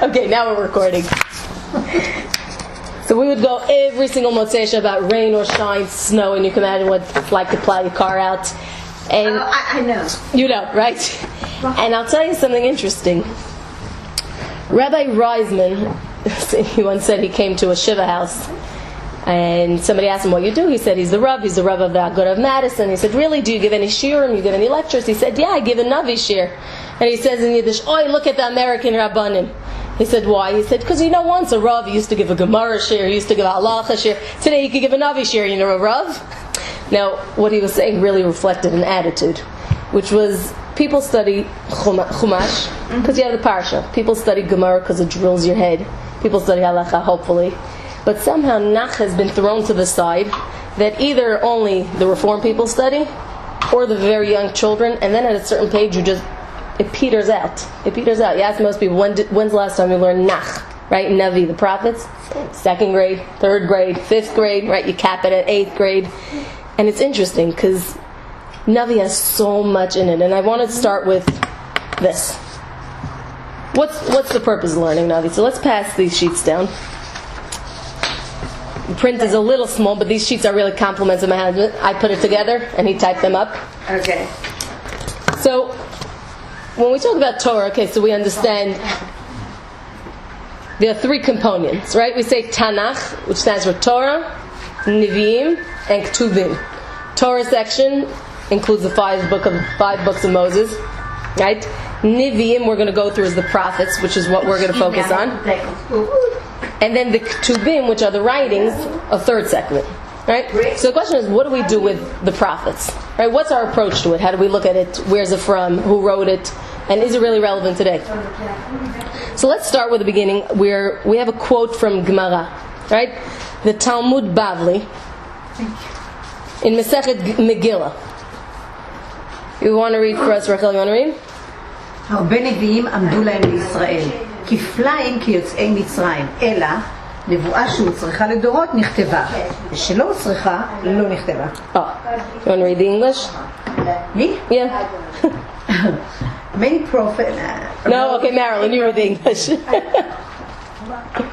Okay, now we're recording. So we would go every single Motzei Shabbat, rain or shine, snow, and you can imagine what it's like to plow your car out. And I know. You know, right? And I'll tell you something interesting. Rabbi Reisman, he once said he came to a Shiva house, and somebody asked him, what you do? He said, he's the Rav of the Agudah of Madison. He said, really, do you give any shiurim? You give any lectures? He said, yeah, I give a Navi shir. And he says in Yiddish, oi, look at the American Rabbanim. He said, why? He said, because once a Rav used to give a Gemara shir, he used to give a Halacha shir. Today he could give a Navi shir, a Rav. Now, what he was saying really reflected an attitude, which was, people study Chumash because you have the Parsha. People study Gemara because it drills your head. People study Halacha, hopefully. But somehow Nach has been thrown to the side that either only the Reform people study or the very young children, and then at a certain page it peters out. It peters out. You ask most people, when's the last time you learned Nach? Right? Nevi, the prophets? 2nd grade, 3rd grade, 5th grade, right? You cap it at 8th grade. And it's interesting because Nevi has so much in it. And I wanted to start with this. What's the purpose of learning Nevi? So let's pass these sheets down. The print is a little small, but these sheets are really compliments of my husband. I put it together and he typed them up. Okay. So when we talk about Torah, okay, so we understand there are 3 components, right? We say Tanakh, which stands for Torah, Neviim, and Ketuvim. Torah section includes the 5 books of Moses, right? Neviim we're going to go through as the prophets, which is what we're going to focus on. And then the Ketuvim, which are the writings, a 3rd segment. Right? So the question is, what do we do with the prophets? Right? What's our approach to it? How do we look at it? Where's it from? Who wrote it? And is it really relevant today? So let's start with the beginning, where we have a quote from Gemara, right? The Talmud Bavli in Masechet Megillah. You want to read for us, Rachel? You want to read? הרבה נביאים עמדו להם בישראל, כפליים כיוצאי מצרים, אלא נבואה שהוצרכה לדורות נכתבה, ושלא הוצרכה לא נכתבה. Oh, you want to read the English? Me? Yeah. Many prophets. No, okay, Marilyn, you read the English. Okay,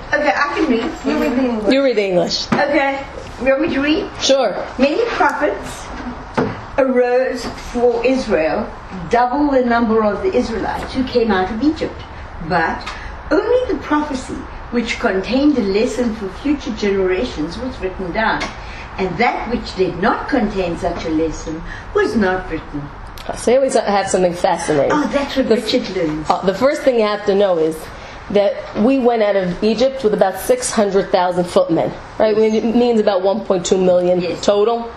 I can read. You read the English. You read the English. Okay. You want me to read? Sure. Many prophets arose for Israel, double the number of the Israelites who came out of Egypt. But only the prophecy which contained a lesson for future generations was written down, and that which did not contain such a lesson was not written. So here we have something fascinating. Oh, that's what Richard learns. The first thing you have to know is that we went out of Egypt with about 600,000 footmen, right? It means about 1.2 million total.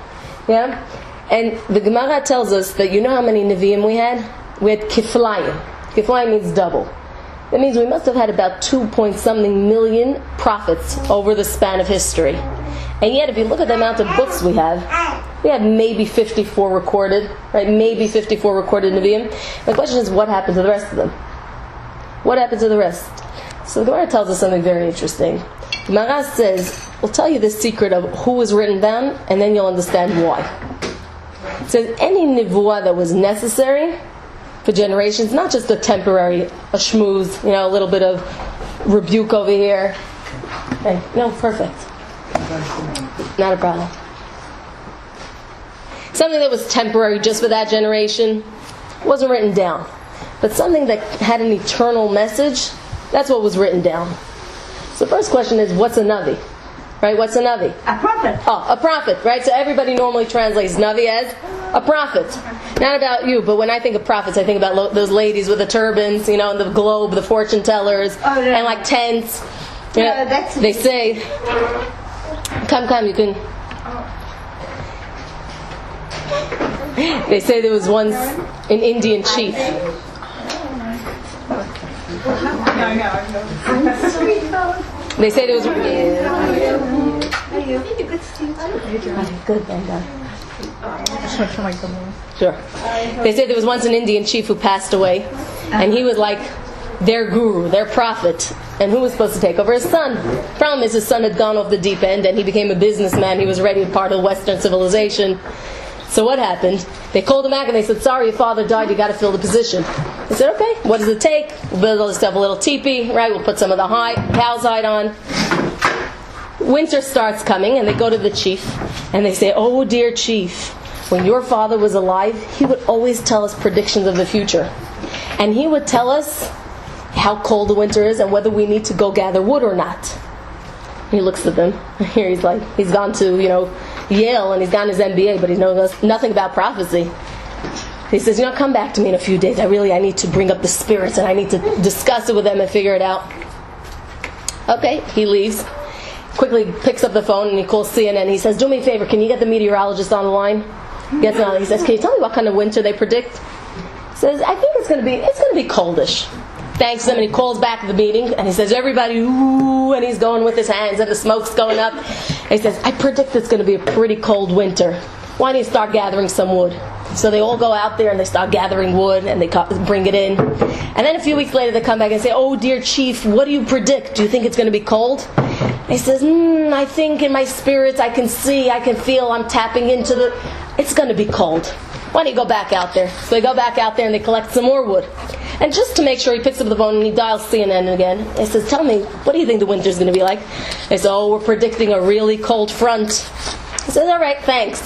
Yeah? And the Gemara tells us that you know how many Neviim we had? We had Kiflayim. Kiflayim means double. That means we must have had about 2-point-something million prophets over the span of history. And yet, if you look at the amount of books we have maybe 54 recorded, right? Maybe 54 recorded Nevi'im. The question is, what happened to the rest of them? What happened to the rest? So the Gemara tells us something very interesting. The Gemara says, we'll tell you the secret of who was written down, and then you'll understand why. It says, any nevuah that was necessary for generations, not just a temporary, a shmooze, a little bit of rebuke over here. Okay, no, perfect. Not a problem. Something that was temporary just for that generation wasn't written down. But something that had an eternal message, that's what was written down. So the first question is, what's a Navi? Right, what's a Navi? A prophet. Oh, a prophet, right? So everybody normally translates Navi as a prophet. Not about you, but when I think of prophets, I think about those ladies with the turbans, and the globe, the fortune tellers, and like tents. They say, come, you can. They say there was once an Indian chief. They say there was. Good, thank God. Sure. They say there was once an Indian chief who passed away, and he was like their guru, their prophet. And who was supposed to take over? His son. Problem is, his son had gone off the deep end, and he became a businessman. He was already a part of Western civilization. So what happened? They called him back and they said, sorry, your father died, you got to fill the position. He said, okay, what does it take? We'll build ourselves a little teepee, right? We'll put some of the cow's hide on. Winter starts coming and they go to the chief and they say, oh dear chief, when your father was alive, he would always tell us predictions of the future. And he would tell us how cold the winter is and whether we need to go gather wood or not. He looks at them. Here he's like, he's gone to, Yale and he's gotten his MBA, but he knows nothing about prophecy. He says, come back to me in a few days. I need to bring up the spirits and I need to discuss it with them and figure it out. Okay, he leaves. Quickly picks up the phone and he calls CNN. He says, do me a favor, can you get the meteorologist on the line? Gets on. He says, can you tell me what kind of winter they predict? He says, I think it's going to be coldish. Thanks him, and he calls back at the meeting and he says, everybody, ooh, and he's going with his hands and the smoke's going up. And he says, I predict it's going to be a pretty cold winter. Why don't you start gathering some wood? So they all go out there and they start gathering wood and they bring it in. And then a few weeks later they come back and say, oh dear chief, what do you predict? Do you think it's going to be cold? And he says, I think in my spirits I can see, I can feel, I'm tapping into it's going to be cold. Why don't you go back out there? So they go back out there and they collect some more wood. And just to make sure, he picks up the phone and he dials CNN again. He says, tell me, what do you think the winter's going to be like? They say, we're predicting a really cold front. He says, all right, thanks.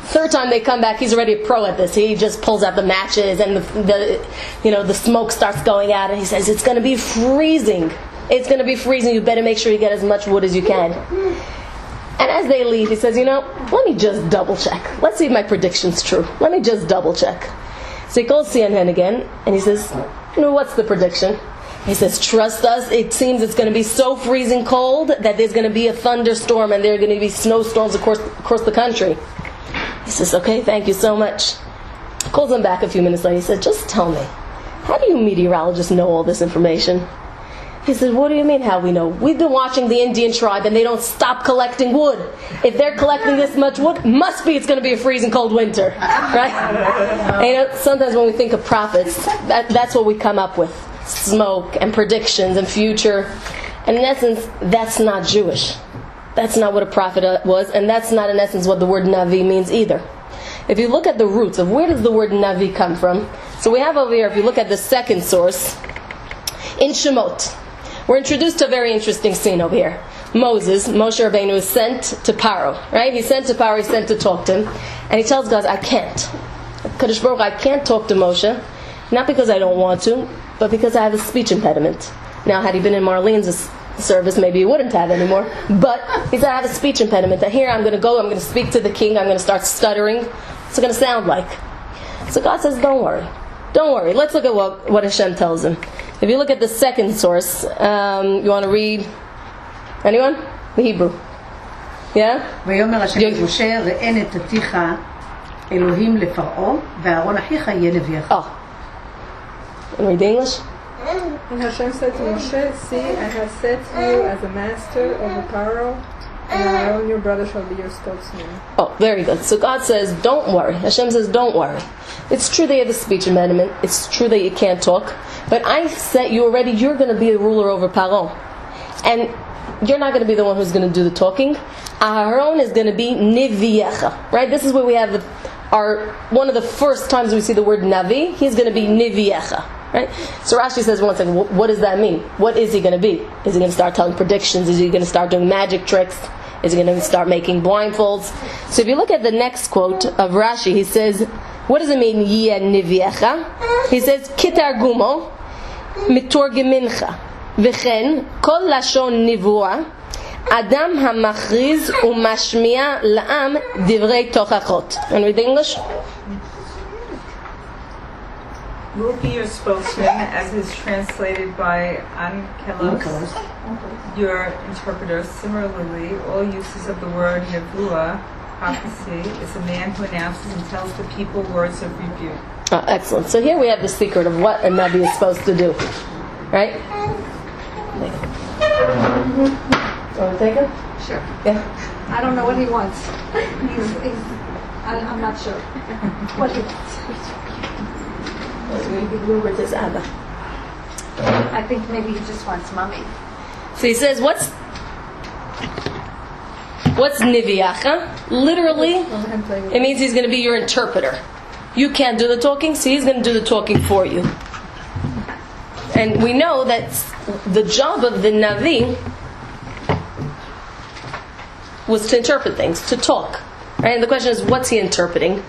Third time they come back, he's already a pro at this. He just pulls out the matches and the smoke starts going out and he says, it's going to be freezing. It's going to be freezing. You better make sure you get as much wood as you can. And as they leave, he says, let me just double check. Let's see if my prediction's true. Let me just double check. So he calls CNN again, and he says, what's the prediction? He says, trust us, it seems it's going to be so freezing cold that there's going to be a thunderstorm and there are going to be snowstorms across the country. He says, okay, thank you so much. Calls him back a few minutes later. He said, just tell me, how do you meteorologists know all this information? He said, what do you mean how we know? We've been watching the Indian tribe and they don't stop collecting wood. If they're collecting this much wood, must be it's going to be a freezing cold winter. Right? And sometimes when we think of prophets, that's what we come up with. Smoke and predictions and future. And in essence, that's not Jewish. That's not what a prophet was, and that's not in essence what the word Navi means either. If you look at the roots of where does the word Navi come from, so we have over here, if you look at the second source, in Shemot, we're introduced to a very interesting scene over here. Moshe Rabbeinu, is sent to Paro, right? He's sent to Paro, he's sent to talk to him, and he tells God, I can't. Kadosh Baruch, I can't talk to Moshe, not because I don't want to, but because I have a speech impediment. Now, had he been in Marlene's service, maybe he wouldn't have anymore, but he said, I have a speech impediment. That here I'm going to speak to the king, I'm going to start stuttering. What's it going to sound like? So God says, don't worry. Let's look at what Hashem tells him. If you look at the second source, you want to read? Anyone? The Hebrew. Yeah? ויאמר השם אל משה ראה נתתיך אלוהים לפרעה ואהרון אחיך יהיה נביאך. Oh. You read the English? And Hashem said to Moshe, see, I have set you as a master over Pharaoh, and Aaron your brother shall be your spokesman. Oh, very good. So God says, don't worry. Hashem says, don't worry. It's true that you have a speech impediment. It's true that you can't talk. But I set you already, you're going to be a ruler over Paro. And you're not going to be the one who's going to do the talking. Aaron is going to be Niviecha. Right? This is where we have one of the first times we see the word Navi. He's going to be Niviecha. Right? So Rashi says, one second, what does that mean? What is he going to be? Is he going to start telling predictions? Is he going to start doing magic tricks? Is he going to start making blindfolds? So if you look at the next quote of Rashi, he says, what does it mean, Yeh Niviecha? He says, Kitargumo mitorgemincha v'chen kol lashon nivua adam hamachriz umashmiya la'am divrei tochachot. And read the English? Will be your spokesman, as is translated by Ankelos, your interpreter. Similarly, all uses of the word nevuah, prophecy, is a man who announces and tells the people words of rebuke. Oh, excellent. So here we have the secret of what a Navi is supposed to do. Right? You want to take it? Sure. Yeah. I don't know what he wants. I'm not sure what he wants. I think maybe he just wants mommy. So he says, what's Niviacha? Literally, it means he's going to be your interpreter. You can't do the talking, so he's going to do the talking for you. And we know that the job of the Navi was to interpret things, to talk. Right? And the question is, what's he interpreting?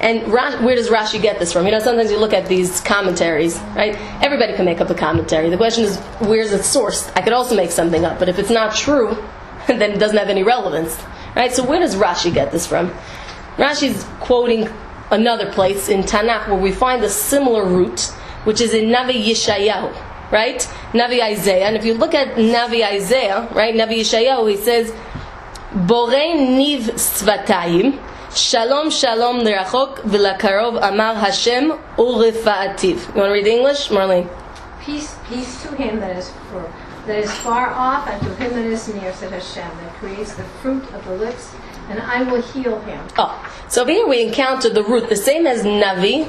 And where does Rashi get this from? Sometimes you look at these commentaries, right? Everybody can make up a commentary. The question is, where's it sourced? I could also make something up, but if it's not true, then it doesn't have any relevance. Right? So where does Rashi get this from? Rashi's quoting another place in Tanakh where we find a similar root, which is in Navi Yeshayahu, right? Navi Isaiah. And if you look at Navi Isaiah, right, Navi Yeshayahu, he says, Borei niv svatayim, shalom shalom lerachok v'lakarov amar Hashem urifa'ativ. You want to read the English, Marlene? Peace to him that is far off, and to him that is near, said Hashem, that creates the fruit of the lips, and I will heal him. Oh, so over here we encounter the root, the same as Navi,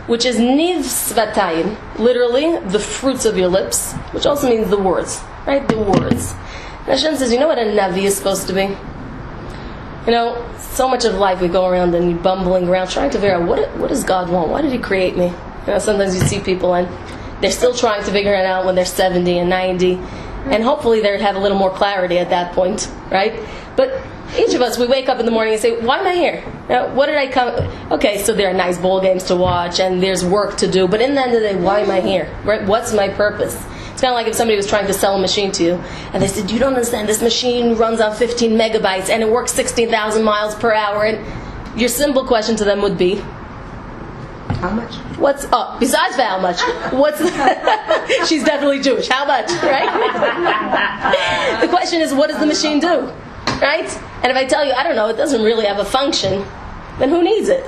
which is niv svatayim, literally the fruits of your lips, which also means the words, right? The words. And Hashem says, you know what a Navi is supposed to be? So much of life we go around and bumbling around trying to figure out what does God want? Why did He create me? Sometimes you see people and they're still trying to figure it out when they're 70 and 90, and hopefully they have a little more clarity at that point, right? But each of us, we wake up in the morning and say, why am I here? What did I come? Okay, so there are nice ball games to watch and there's work to do, but in the end of the day, why am I here? Right? What's my purpose? It's kind of like if somebody was trying to sell a machine to you and they said, you don't understand, this machine runs on 15 megabytes and it works 16,000 miles per hour, and your simple question to them would be, How much? Besides for how much, she's definitely Jewish, how much, right? The question is, what does the machine do, right? And if I tell you, I don't know, it doesn't really have a function, then who needs it,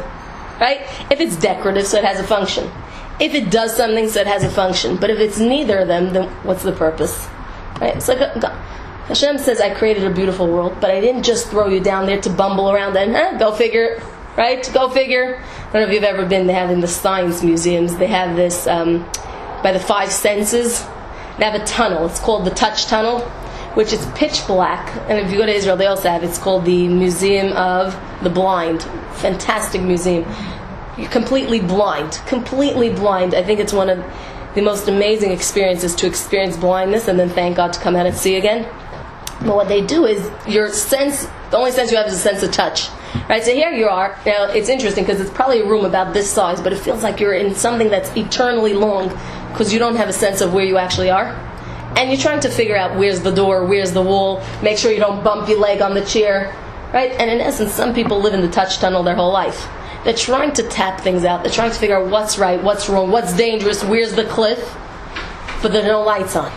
right? If it's decorative, so it has a function. If it does something, so it has a function. But if it's neither of them, then what's the purpose, right? It's like Hashem says, I created a beautiful world, but I didn't just throw you down there to bumble around and go figure. Right? Go figure. I don't know if you've ever been. They have in the science museums. They have this by the five senses. They have a tunnel. It's called the touch tunnel, which is pitch black. And if you go to Israel, they also have. It's called the Museum of the Blind. Fantastic museum. You're completely blind. Completely blind. I think it's one of the most amazing experiences to experience blindness and then thank God to come out and see again. But what they do is your sense. The only sense you have is a sense of touch. Right, so here you are. Now it's interesting because it's probably a room about this size, but it feels like you're in something that's eternally long because you don't have a sense of where you actually are, and you're trying to figure out where's the door, where's the wall. Make sure you don't bump your leg on the chair, right? And in essence, some people live in the touch tunnel their whole life. They're trying to tap things out. They're trying to figure out what's right, what's wrong, what's dangerous, where's the cliff, but there are no lights on.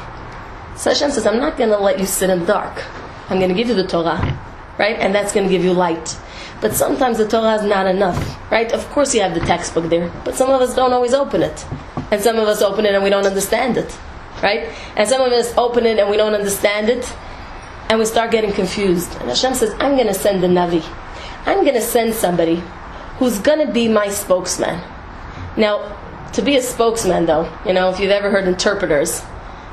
So Hashem says, I'm not going to let you sit in the dark. I'm going to give you the Torah, right? And that's going to give you light. But sometimes the Torah is not enough, right? Of course you have the textbook there, but some of us don't always open it. And some of us open it and we don't understand it, right? And some of us open it and we don't understand it, and we start getting confused. And Hashem says, I'm going to send the Navi. I'm going to send somebody who's going to be my spokesman. Now, to be a spokesman, though, if you've ever heard interpreters,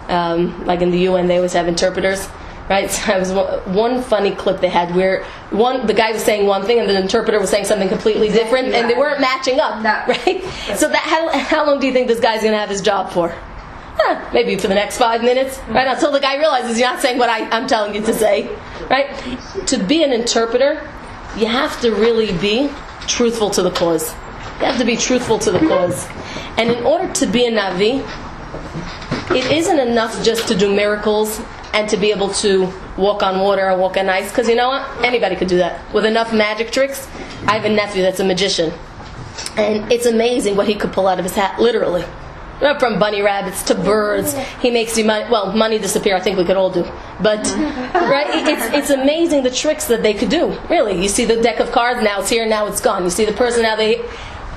like in the UN, they always have interpreters. Right, so it was one funny clip they had where the guy was saying one thing and the interpreter was saying something completely different, and they weren't matching up. Right, so how long do you think this guy's going to have his job for? Maybe for the next 5 minutes, right? Until the guy realizes you're not saying what I'm telling you to say, right? To be an interpreter, you have to really be truthful to the cause. You have to be truthful to the cause, and in order to be a Navi, it isn't enough just to do miracles and to be able to walk on water or walk on ice, because you know what? Anybody could do that. With enough magic tricks. I have a nephew that's a magician, and it's amazing what he could pull out of his hat, literally. From bunny rabbits to birds. He makes you money. Well, money disappear, I think we could all do. But, right, it's amazing the tricks that they could do. Really, you see the deck of cards, now it's here, now it's gone. You see the person, now they...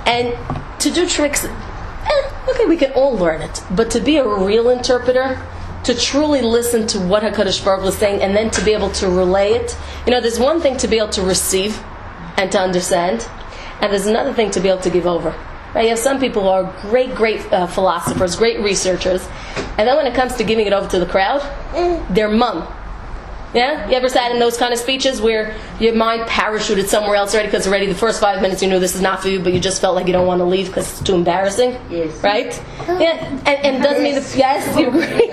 And to do tricks, okay, we can all learn it. But to be a real interpreter, to truly listen to what HaKadosh Baruch Hu is saying, and then to be able to relay it. There's one thing to be able to receive and to understand, and there's another thing to be able to give over. Right? You have some people who are great philosophers, great researchers, and then when it comes to giving it over to the crowd, they're mum. Yeah? You ever sat in those kind of speeches where your mind parachuted somewhere else already because already the first 5 minutes you knew this is not for you, but you just felt like you don't want to leave because it's too embarrassing? Yes. Right? Yeah. And doesn't mean yes, you agree.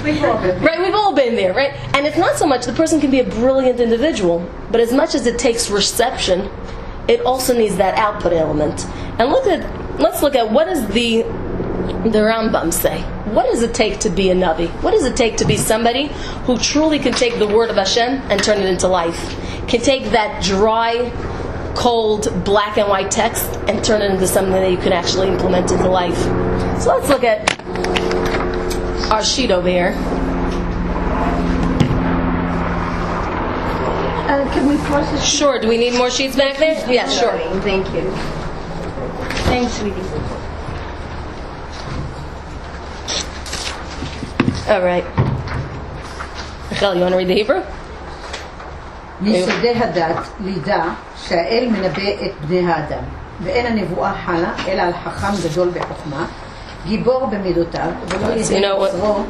We've all been. Right, we've all been there, right? And it's not so much the person can be a brilliant individual, but as much as it takes reception, it also needs that output element. And let's look at what does the Rambam say. What does it take to be a Navi? What does it take to be somebody who truly can take the word of Hashem and turn it into life? Can take that dry, cold, black and white text and turn it into something that you can actually implement into life. So let's look at our sheet over here. Can we process? Sure. Do we need more sheets back there? Yeah, sure. Thank you. Thanks, sweetie. All right. Michal, you want to read the Hebrew? מיסודי הדת לידע שהאל מנבא את בני האדם ואין הנבואה חלה אלא על חכם גדול בחוכמה גיבור במידותיו ולא You know what? יצרו.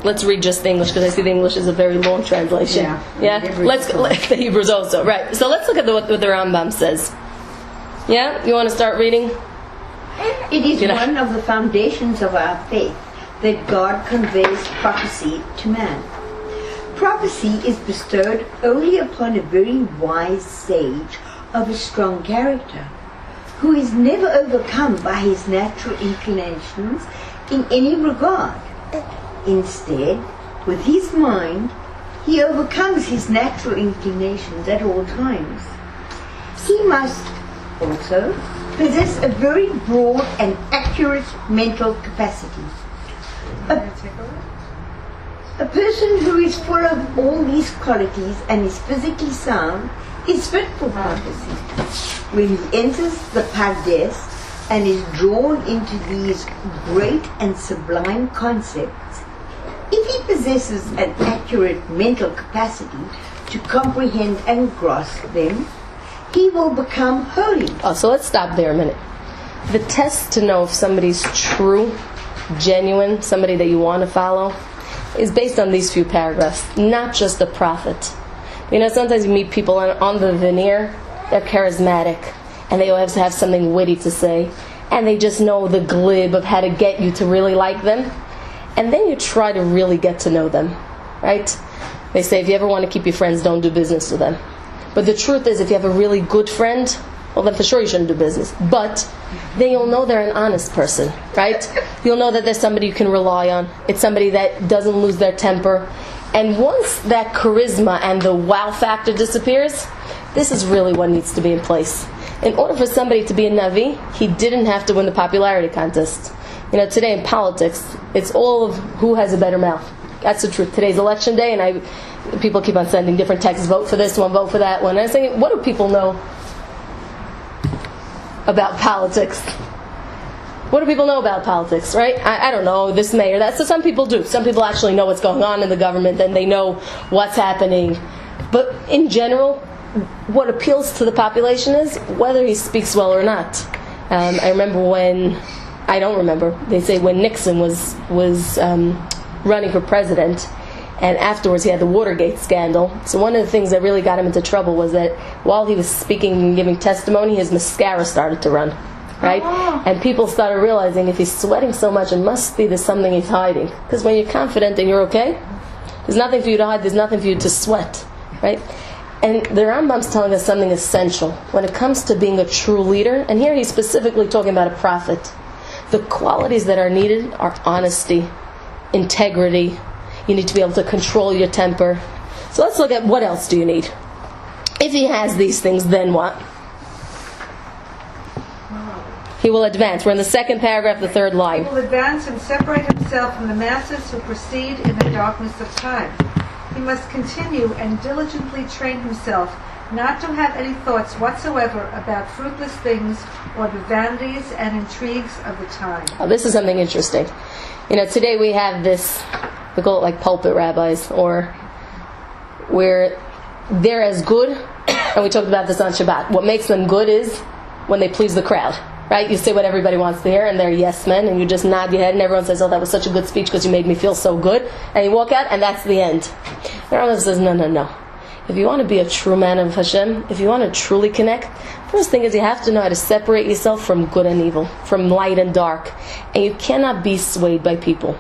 Let's read just the English because I see the English is a very long translation. Yeah. Let's the Hebrews also. Right. So let's look at what the Rambam says. Yeah. You want to start reading? It is Yeah. one of the foundations of our faith that God conveys prophecy to man. Prophecy is bestowed only upon a very wise sage of a strong character, who is never overcome by his natural inclinations in any regard. Instead, with his mind, he overcomes his natural inclinations at all times. He must also possess a very broad and accurate mental capacity. A person who is full of all these qualities and is physically sound is fit for prophecy. When he enters the Pardes and is drawn into these great and sublime concepts, if he possesses an accurate mental capacity to comprehend and grasp them, he will become holy. Oh, so let's stop there a minute. The test to know if somebody's true, genuine, somebody that you want to follow, is based on these few paragraphs, not just the prophet. You know, sometimes you meet people on the veneer, they're charismatic, and they always have something witty to say, and they just know the glib of how to get you to really like them, and then you try to really get to know them, right? They say if you ever want to keep your friends, don't do business with them. But the truth is, if you have a really good friend, well then for sure you shouldn't do business. But then you'll know they're an honest person, right? You'll know that there's somebody you can rely on. It's somebody that doesn't lose their temper. And once that charisma and the wow factor disappears, this is really what needs to be in place. In order for somebody to be a Navi, he didn't have to win the popularity contest. You know, today in politics, it's all of who has a better mouth. That's the truth. Today's election day, and people keep on sending different texts, vote for this one, vote for that one. And I'm saying, what do people know about politics? What do people know about politics, right? I don't know, this may or that. So some people do. Some people actually know what's going on in the government and they know what's happening. But in general, what appeals to the population is whether he speaks well or not. I remember they say when Nixon was running for president, and afterwards he had the Watergate scandal. So one of the things that really got him into trouble was that while he was speaking and giving testimony, his mascara started to run, right? And people started realizing if he's sweating so much, it must be there's something he's hiding. Because when you're confident and you're okay, there's nothing for you to hide, there's nothing for you to sweat, right? And the Rambam's telling us something essential when it comes to being a true leader. And here he's specifically talking about a prophet. The qualities that are needed are honesty, integrity. You need to be able to control your temper. So let's look at what else do you need. If he has these things, then what? He will advance. We're in the second paragraph, the third line. He will advance and separate himself from the masses who proceed in the darkness of time. He must continue and diligently train himself not to have any thoughts whatsoever about fruitless things or the vanities and intrigues of the time. Oh, this is something interesting. You know, today we have this, we call it like pulpit rabbis, or where they're as good, and we talked about this on Shabbat, what makes them good is when they please the crowd, right? You say what everybody wants to hear, and they're yes men, and you just nod your head, and everyone says, oh, that was such a good speech because you made me feel so good. And you walk out, and that's the end. And Rambam says, no. If you want to be a true man of Hashem, if you want to truly connect, first thing is you have to know how to separate yourself from good and evil, from light and dark. And you cannot be swayed by people.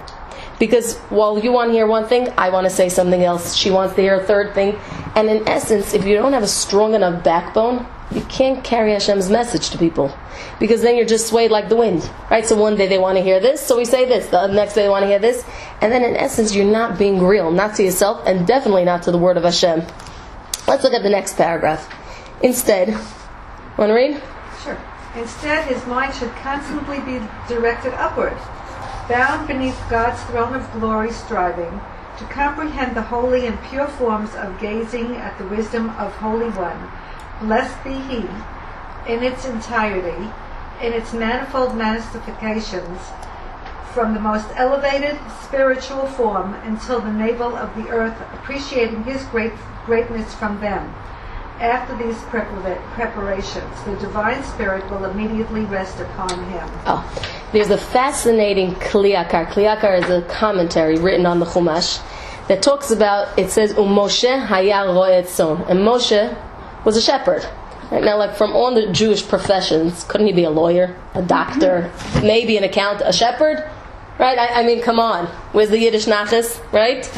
Because while you want to hear one thing, I want to say something else. She wants to hear a third thing. And in essence, if you don't have a strong enough backbone, you can't carry Hashem's message to people. Because then you're just swayed like the wind. Right? So one day they want to hear this, so we say this. The next day they want to hear this. And then in essence, you're not being real. Not to yourself, and definitely not to the word of Hashem. Let's look at the next paragraph. Instead, want to read? Sure. Instead, his mind should constantly be directed upward, bound beneath God's throne of glory, striving to comprehend the holy and pure forms of gazing at the wisdom of Holy One. Blessed be He, in its entirety, in its manifold manifestations, from the most elevated spiritual form until the navel of the earth, appreciating His greatness from them. After these preparations, the divine spirit will immediately rest upon him. There's a fascinating Kliyakar. Kliyakar is a commentary written on the Chumash that talks about, it says, Moshe haya ro'eh tzon. And Moshe was a shepherd. Right now, like from all the Jewish professions, couldn't he be a lawyer, a doctor, maybe an accountant, a shepherd? Right? I mean, come on. Where's the Yiddish nachas? Right?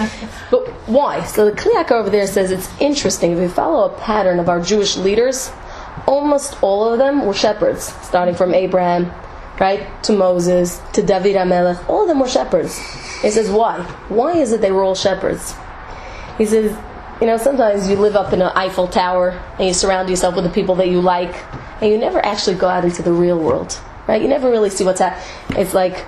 But why? So the Kliyakar over there says it's interesting. If we follow a pattern of our Jewish leaders, almost all of them were shepherds, starting from Abraham, right, to Moses, to David HaMelech. All of them were shepherds. He says, why? Why is it they were all shepherds? He says, sometimes you live up in an Eiffel Tower and you surround yourself with the people that you like, and you never actually go out into the real world, right? You never really see what's happening. It's like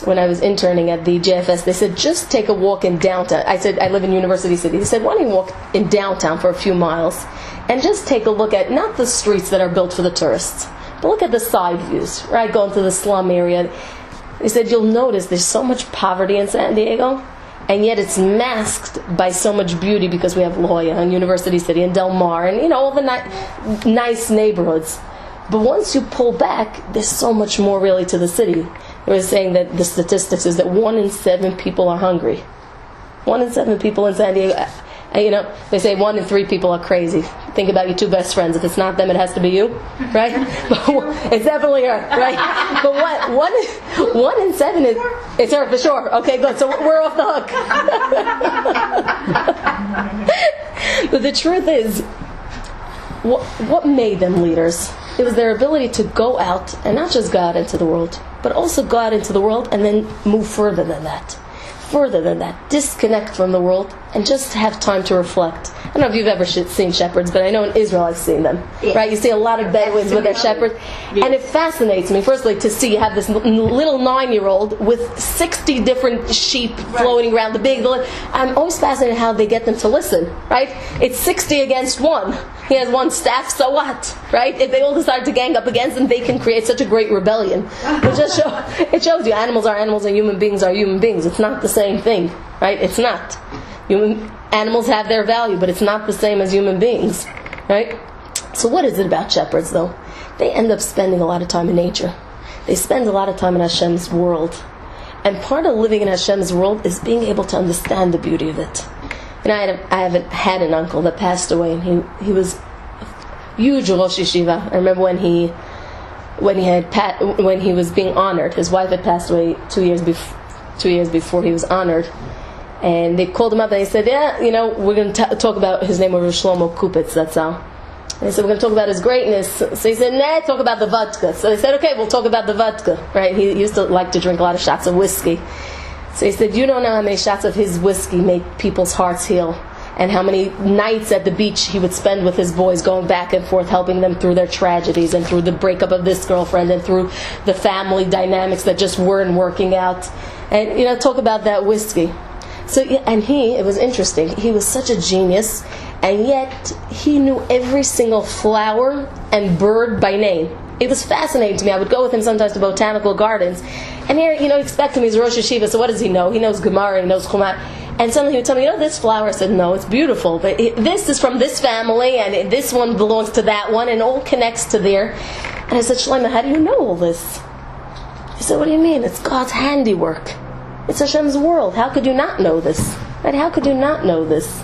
when I was interning at the JFS, they said, just take a walk in downtown. I said, I live in University City. They said, why don't you walk in downtown for a few miles and just take a look at, not the streets that are built for the tourists, but look at the side views, right? Go into the slum area. They said, you'll notice there's so much poverty in San Diego, and yet it's masked by so much beauty because we have La Jolla and University City and Del Mar and, all the nice neighborhoods. But once you pull back, there's so much more really to the city. They were saying that the statistics is that 1 in 7 people are hungry. 1 in 7 people in San Diego. And, they say 1 in 3 people are crazy. Think about your 2 best friends. If it's not them, it has to be you, right? It's definitely her, right? But one in 7 is, it's her for sure. Okay, good. So we're off the hook. But the truth is, what made them leaders? It was their ability to go out, and not just go out into the world, but also go out into the world and then move further than that, disconnect from the world and just have time to reflect. I don't know if you've ever seen shepherds, but I know in Israel I've seen them. Yes. Right? You see a lot of Bedouins with their shepherds. Yes. And it fascinates me, firstly, to see you have this little 9-year-old with 60 different sheep floating around I'm always fascinated how they get them to listen. Right? It's 60 against 1. He has 1 staff, so what? Right? If they all decide to gang up against him, they can create such a great rebellion. It shows you animals are animals and human beings are human beings. It's not the same thing. Right? It's not. Animals have their value, but it's not the same as human beings. Right? So what is it about shepherds, though? They end up spending a lot of time in nature. They spend a lot of time in Hashem's world. And part of living in Hashem's world is being able to understand the beauty of it. And I haven't had an uncle that passed away, and he was a huge Rosh Yeshiva. I remember when he was being honored. His wife had passed away 2 years before he was honored, and they called him up and they said, we're going to talk about, his name was Shlomo Kupitz. That's how. And they said, we're going to talk about his greatness. So he said, nah, talk about the vodka. So they said, okay, we'll talk about the vodka. Right? He used to like to drink a lot of shots of whiskey. So he said, you don't know how many shots of his whiskey make people's hearts heal, and how many nights at the beach he would spend with his boys going back and forth, helping them through their tragedies and through the breakup of this girlfriend and through the family dynamics that just weren't working out. And, talk about that whiskey. So, and it was interesting. He was such a genius, and yet he knew every single flower and bird by name. It was fascinating to me. I would go with him sometimes to botanical gardens, and here, expect him, he's a Rosh Yeshiva, so what does he know? He knows Gemara, he knows Chumash, and suddenly he would tell me, this flower. I said, no, it's beautiful, but this is from this family, and this one belongs to that one, and all connects to there. And I said, Shlomo, how do you know all this? He said, what do you mean? It's God's handiwork. It's Hashem's world. How could you not know this? Right? How could you not know this?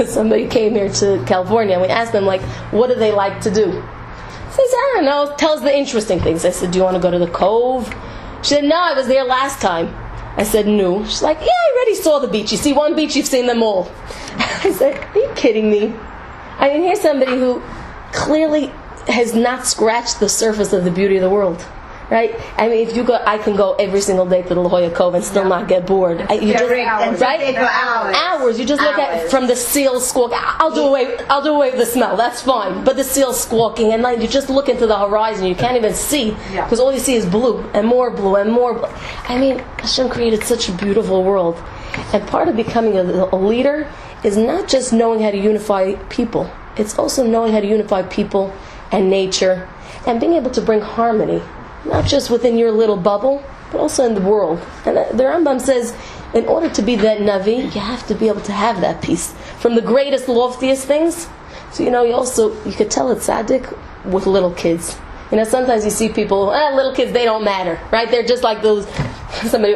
Somebody came here to California and we asked them, like, what do they like to do? So he said, I don't know, tell us the interesting things. I said, do you want to go to the Cove? She said, no, I was there last time. I said, no. She's like, yeah, I already saw the beach. You see one beach, you've seen them all. I said, are you kidding me? I mean, here's somebody who clearly has not scratched the surface of the beauty of the world. Right? I mean, if you go, I can go every single day to the La Jolla Cove and still not get bored. You just, right? Hours. You just look at from the seals squawking. I'll do away with the smell. That's fine. But the seals squawking, and like you just look into the horizon, you can't even see because all you see is blue and more blue and more blue. I mean, Hashem created such a beautiful world, and part of becoming a leader is not just knowing how to unify people. It's also knowing how to unify people and nature, and being able to bring harmony. Not just within your little bubble, but also in the world. And the Rambam says, in order to be that Navi, you have to be able to have that peace. From the greatest, loftiest things. So, you could tell a tzaddik with little kids. Sometimes you see people, little kids, they don't matter, right? They're just like those,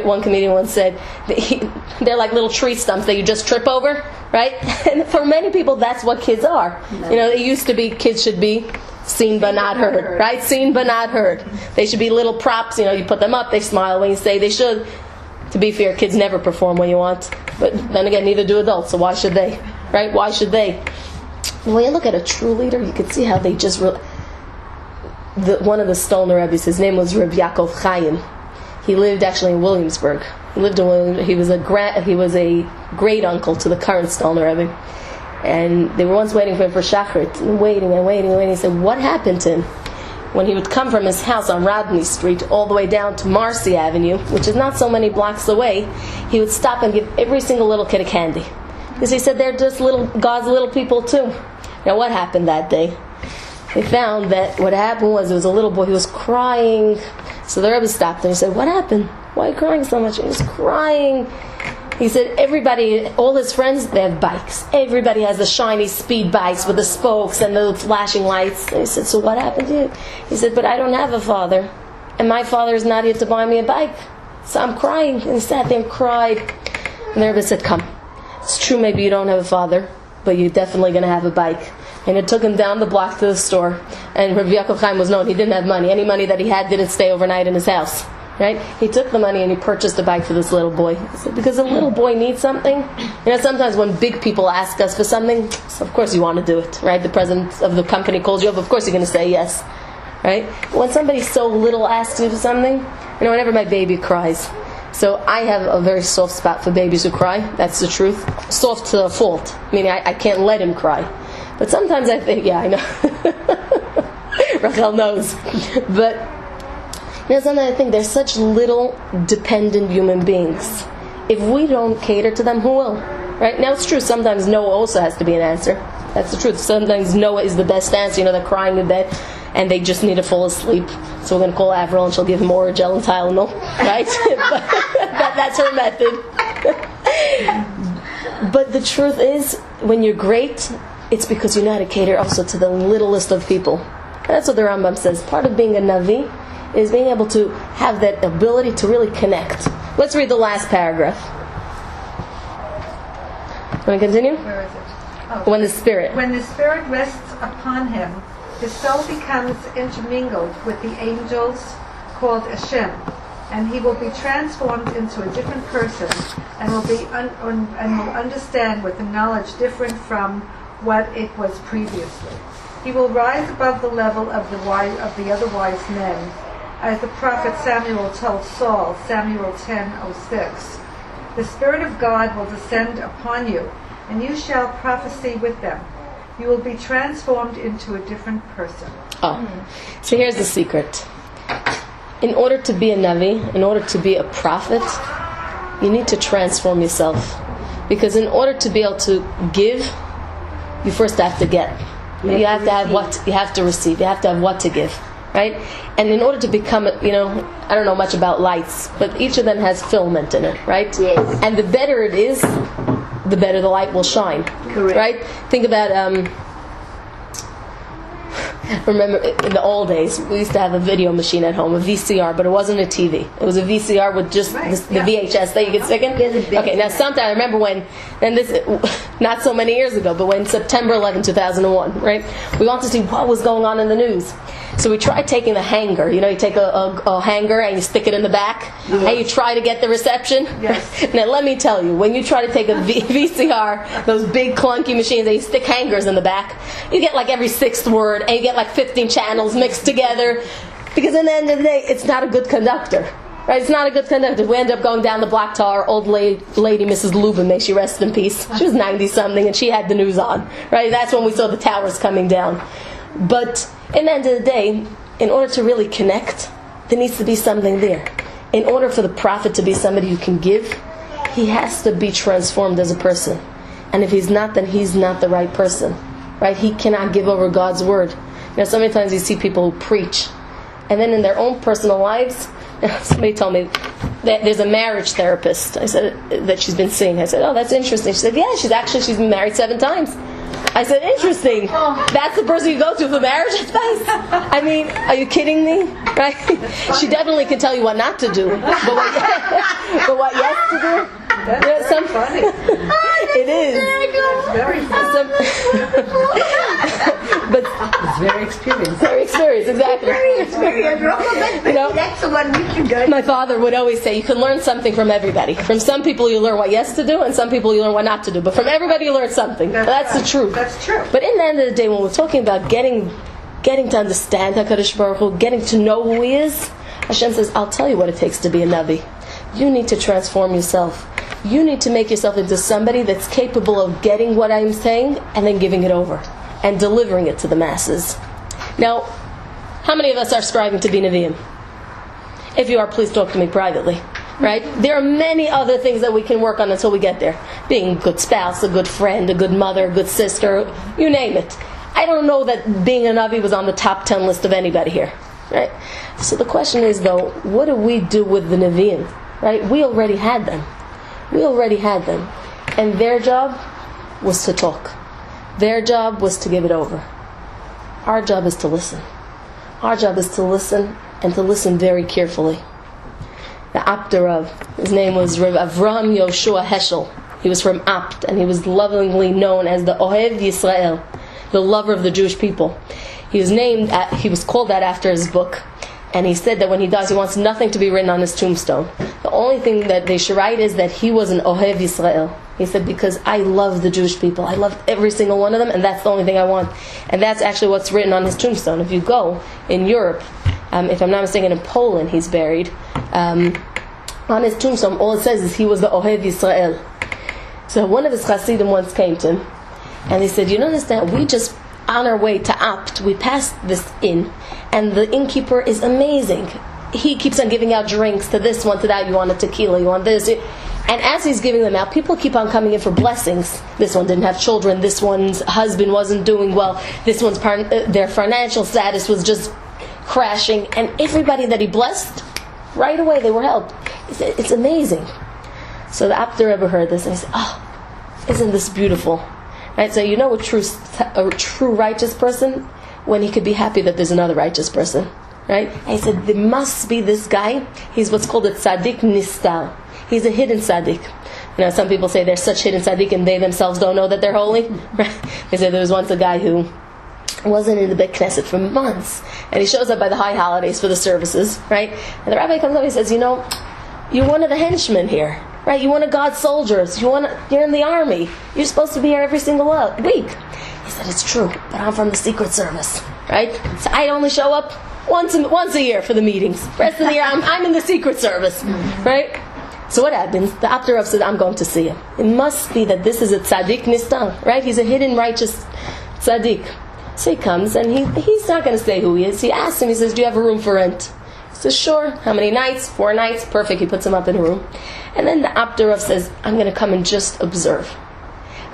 one comedian once said, they're like little tree stumps that you just trip over, right? And for many people, that's what kids are. It used to be, kids should be seen but not heard, right? Seen but not heard. They should be little props, you put them up, they smile when you say they should. To be fair, kids never perform when you want. But then again, neither do adults, so why should they? Right? Why should they? When you look at a true leader, you can see how they just... one of the Stolner Rebbe's, his name was Reb Yaakov Chaim. He lived actually in Williamsburg. He was a great uncle to the current Stolner Rebbe. And they were once waiting for him for Shachrit, and waiting. He said, what happened to him? When he would come from his house on Rabbanit Street all the way down to Marcy Avenue, which is not so many blocks away, he would stop and give every single little kid a candy. Because he said they're just God's little people too. Now what happened that day? They found that what happened was there was a little boy, he was crying. So the Rebbe stopped and he said, what happened? Why are you crying so much? He was crying. He said, everybody, all his friends, they have bikes. Everybody has the shiny speed bikes with the spokes and the flashing lights. And he said, so what happened to you? He said, but I don't have a father. And my father is not here to buy me a bike. So I'm crying. And he sat there and cried. And the Rebbe said, come. It's true, maybe you don't have a father, but you're definitely going to have a bike. And it took him down the block to the store. And Rabbi Yaakov Chaim was known, he didn't have money. Any money that he had didn't stay overnight in his house. Right? He took the money and he purchased a bike for this little boy. He said, because a little boy needs something. Sometimes when big people ask us for something, so of course you want to do it. Right? The president of the company calls you up, of course you're going to say yes. Right? When somebody so little asks you for something, whenever my baby cries. So I have a very soft spot for babies who cry. That's the truth. Soft to a fault. Meaning I can't let him cry. But sometimes I think, yeah, I know. Rachel knows. But sometimes I think they're such little dependent human beings. If we don't cater to them, who will? Right? Now it's true, sometimes no also has to be an answer. That's the truth. Sometimes no is the best answer. They're crying in bed and they just need to fall asleep. So we're going to call Avril and she'll give him Oragel and Tylenol. Right? That's her method. But the truth is, when you're great, it's because you know how to cater also to the littlest of people. That's what the Rambam says. Part of being a Navi is being able to have that ability to really connect. Let's read the last paragraph. Want to continue? Where is it? Oh. When the Spirit rests upon him, his soul becomes intermingled with the angels called Hashem, and he will be transformed into a different person, and will will understand with a knowledge different from what it was previously. He will rise above the level of the other wise men, as the prophet Samuel told Saul, Samuel 10:06. The Spirit of God will descend upon you, and you shall prophesy with them. You will be transformed into a different person. So here's the secret. In order to be a Navi, in order to be a prophet, you need to transform yourself. Because in order to be able to give, you first have to get. You have to have what you have to receive. You have to have what to give. Right? And in order to become, I don't know much about lights, but each of them has filament in it, right? Yes. And the better it is, the better the light will shine. Correct. Right? Think about remember in the old days, we used to have a video machine at home, a VCR, but it wasn't a TV. It was a VCR with just the VHS that you could stick in. Okay, now sometime, I remember when, and this, not so many years ago, but when September 11, 2001, right? We wanted to see what was going on in the news. So we tried taking the hanger. You know, you take a hanger and you stick it in the back, and you try to get the reception. Yes. Now let me tell you, when you try to take a VCR, those big clunky machines, and you stick hangers in the back, you get like every sixth word, and you get like 15 channels mixed together. Because in the end of the day, it's not a good conductor. Right? It's not a good conductor. We ended up going down the block to our old lady, Mrs. Lubin, may she rest in peace. She was 90-something, and she had the news on. Right? That's when we saw the towers coming down. But in the end of the day, in order to really connect, there needs to be something there. In order for the prophet to be somebody you can give, he has to be transformed as a person. And if he's not, then he's not the right person. Right? He cannot give over God's word. You know, so many times you see people who preach, and then in their own personal lives, somebody told me that there's a marriage therapist. I said that she's been seeing. I said, oh, that's interesting. She said, yeah, she's been married 7 times. I said, interesting. That's the person you go to for marriage advice? I mean, are you kidding me? Right? She definitely can tell you what not to do, but what yes to do? That's funny. It is. It's very funny. But It's very experienced. very experienced, exactly. You know, That's the one we should go. my father would always say, you can learn something from everybody. From some people you learn what yes to do, and some people you learn what not to do. But from everybody you learn something. That's the truth. That's true. But in the end of the day, when we're talking about getting to understand HaKadosh Baruch Hu, getting to know who He is, Hashem says, I'll tell you what it takes to be a Navi. You need to transform yourself. You need to make yourself into somebody that's capable of getting what I'm saying and then giving it over and delivering it to the masses. Now, how many of us are striving to be Neviim? If you are, please talk to me privately. Right? There are many other things that we can work on until we get there. Being a good spouse, a good friend, a good mother, a good sister, you name it. I don't know that being a Navi was on the top 10 list of anybody here. Right? So the question is, though, what do we do with the Neviim? Right? We already had them. And their job was to talk. Their job was to give it over. Our job is to listen. Our job is to listen, and to listen very carefully. The Apterav, his name was Rav Avraham Yoshua Heschel. He was from Apt, and he was lovingly known as the Ohev Yisrael, the lover of the Jewish people. He was called that after his book. And he said that when he dies, he wants nothing to be written on his tombstone. The only thing that they should write is that he was an Ohev Yisrael. He said, because I love the Jewish people. I loved every single one of them, and that's the only thing I want. And that's actually what's written on his tombstone. If you go in Europe, if I'm not mistaken, in Poland, he's buried. On his tombstone, all it says is he was the Ohev Yisrael. So one of his Hasidim once came to him, and he said, you don't understand, we just, on our way to Apt, we passed this inn, and the innkeeper is amazing. He keeps on giving out drinks to this one, to that. You want a tequila, you want this. And as he's giving them out, people keep on coming in for blessings. This one didn't have children. This one's husband wasn't doing well. This one's their financial status was just crashing. And everybody that he blessed, right away they were helped. He said, it's amazing. So the Apter Rebbe heard this and he said, oh, isn't this beautiful? Right? So you know a true righteous person when he could be happy that there's another righteous person. Right? And he said, there must be this guy. He's what's called a tzaddik nistal. He's a hidden tzaddik. You know, some people say they're such hidden tzaddik and they themselves don't know that they're holy. Right? They say there was once a guy who wasn't in the Beit Knesset for months, and he shows up by the high holidays for the services. Right? And the rabbi comes up and he says, you know, you're one of the henchmen here. Right? You're one of God's soldiers. You're in the army. You're supposed to be here every single week. He said, it's true, but I'm from the Secret Service. Right? So I only show up once a year for the meetings. The rest of the year, I'm in the Secret Service. Right? So what happens? The Apter Rav said, I'm going to see him. It must be that this is a tzaddik nistan. Right? He's a hidden righteous tzaddik. So he comes, and he's not going to say who he is. He asks him, he says, do you have a room for rent? He says, sure. How many nights? 4 nights. Perfect. He puts him up in a room. And then the Apter Rav says, I'm going to come and just observe.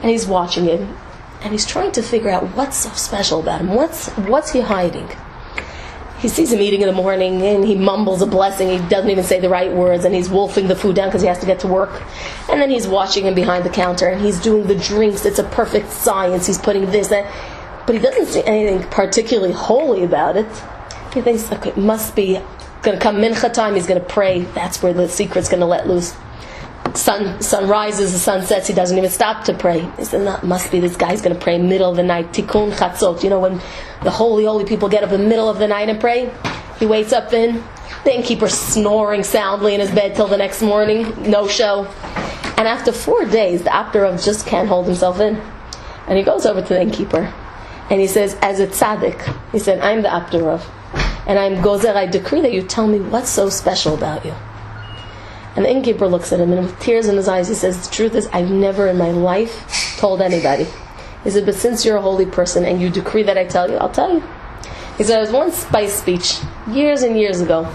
And he's watching him. And he's trying to figure out what's so special about him. What's he hiding? He sees him eating in the morning, and he mumbles a blessing. He doesn't even say the right words, and he's wolfing the food down because he has to get to work. And then he's watching him behind the counter, and he's doing the drinks. It's a perfect science. He's putting this, that. but he doesn't see anything particularly holy about it. He thinks, okay, it must be going to come mincha time, he's going to pray, that's where the secret's going to let loose. Sun rises, the sun sets, he doesn't even stop to pray. He said, no, must be this guy's going to pray middle of the night, tikkun chatzot. You know, when the holy people get up in the middle of the night and pray, he wakes up then, the innkeeper snoring soundly in his bed till the next morning, no show. And after 4 days, the Abdurov just can't hold himself in. And he goes over to the innkeeper, and he says, as a tzaddik, he said, I'm the Abdurov, and I'm gozer, I decree that you tell me what's so special about you. And the innkeeper looks at him, and with tears in his eyes, he says, the truth is, I've never in my life told anybody. He said, but since you're a holy person, and you decree that I tell you, I'll tell you. He said, I was once by a speech, years and years ago.